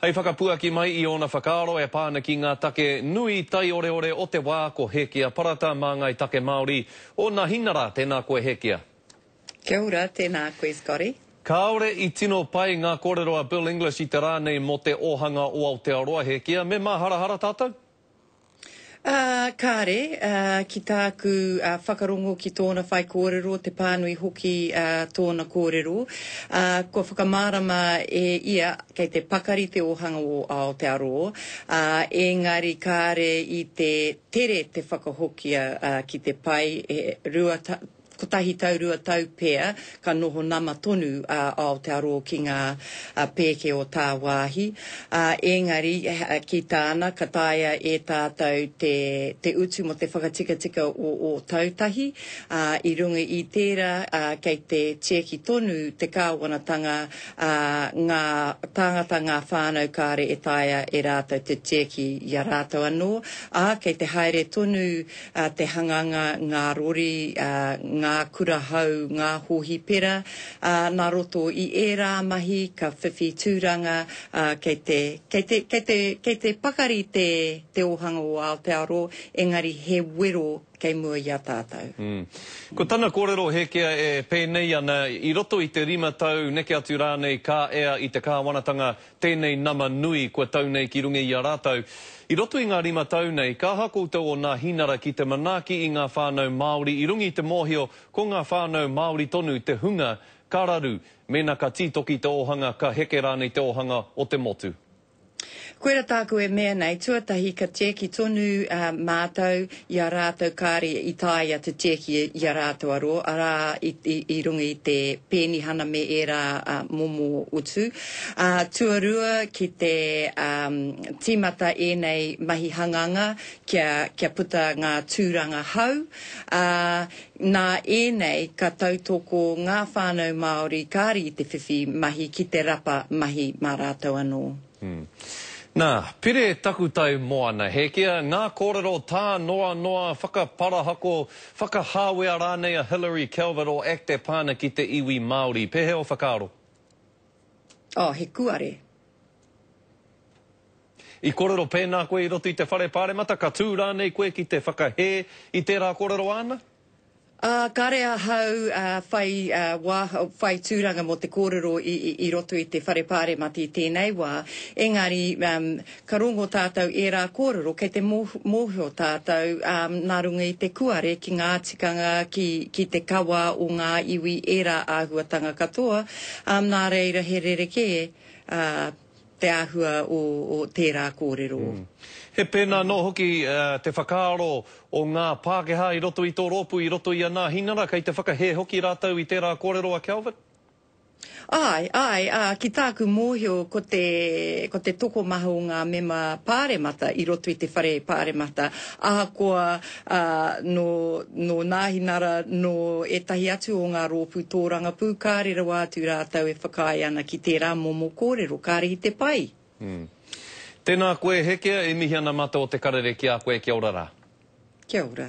Hei whakapuaki mai I ona whakaaro e pāna ki ngā take nui tai ore o te wā ko Hekia parata mā ngai take Māori o nā hinara tēnā koe Hekia. Kia ora, tēnā koe Scotty. Kāore I tino pai ngā kōrero a Bill English I te rānei mo te ohanga o Aotearoa Hekia. Me mā harahara tātou? Kāre, ki tāku whakarongo ki tōna whai kōrero, te pānui hoki tōna kōrero. Ko whakamārama ia kei te pakari te ohanga o Aotearoa. Engari kāre I te tere te whakahokia ki te pai ko tahi tau rua tau pēr, ka noho nama tonu Aotearoa ki ngā pēke o tā wāhi. Engari, ki tāna, ka taia e tātou te utu mo te whakatika o tautahi. I runga I tērā, kei te tieki tonu, te kāwanatanga, ngā tāngata ngā whānau kāre e taia e rātou te tieki I a rātou anō. Kei te haere tonu, te hanganga, ngā rori, ngā kura hau, ngā hohi pera, nā roto I ērā mahi, ka whiwhi tūranga, kei te pakari te ohanga o Aotearoa, engari he wero kei mua I a tātou. Ko tāna kōrero Hekia e pēnei ana, I roto I te rima tau neke atu rānei kā ea I te kāwanatanga tēnei nama nui kua tau nei ki runga I a rātau. I roto I ngā rima tau nei, kā hako tau o ngā hinara ki te manaaki I ngā whānau Māori, I rungi te mōhio ko ngā whānau Māori tonu te hunga, kararu, mena ka tītoki te ohanga, ka heke rānei te ohanga o te motu. Koera tāku e mea nei, tuatahi ka tieki tonu mātou I a rātou kāre I tāia te tieki I a rātou aro, arā I runga I te pēnihana me era momo utu. Tuarua ki te tīmata e nei mahi hanganga kia puta ngā tūranga hau. Nā e nei ka tautoko ngā whānau Māori kāre I te whiwhi mahi ki te rapa mahi mā rātou anō. Nā, pire taku tau moana, Hekia, ngā kōrero tā noa whakaparahako, whakahāwea rānei a Hillary Calvert o Acte Pāna ki te iwi Māori. Pehe o whakaaro? He kuare. I kōrero pēnā koe I roto I te whare pāremata, ka tū rānei koe ki te whakahe I tērā kōrero ana? Kāre a hau whai tūranga mo te kōrero I roto I te whare pāremati I tēnei wā. Engari, ka rongo tātou e rā kōrero, kei te mōhio tātou nā runga I te kuare ki ngā tikanga ki te kawa o ngā iwi e rā āhuatanga katoa. Nā reira he rereke te āhua o tērā kōrero. He pēnā no hoki te whakaaro o ngā Pākehā I roto I tō rōpu, I roto I a ngā hinara, kei te whakahe hoki rātau I tērā kōrero a Calvert? Ki tāku mōhio ko te toko maha o ngā mema pāremata I roto I te whare pāremata. Ahakoa no nāhinara no etahi atu o ngā rōpu tōranga pū kārera wātu rātau e whakai ana ki tērā momo kōrero, kāre I te pai. Tēnā koe Hekia, e mihi ana mata o te karere ki a koe, kia ora rā. Kia ora.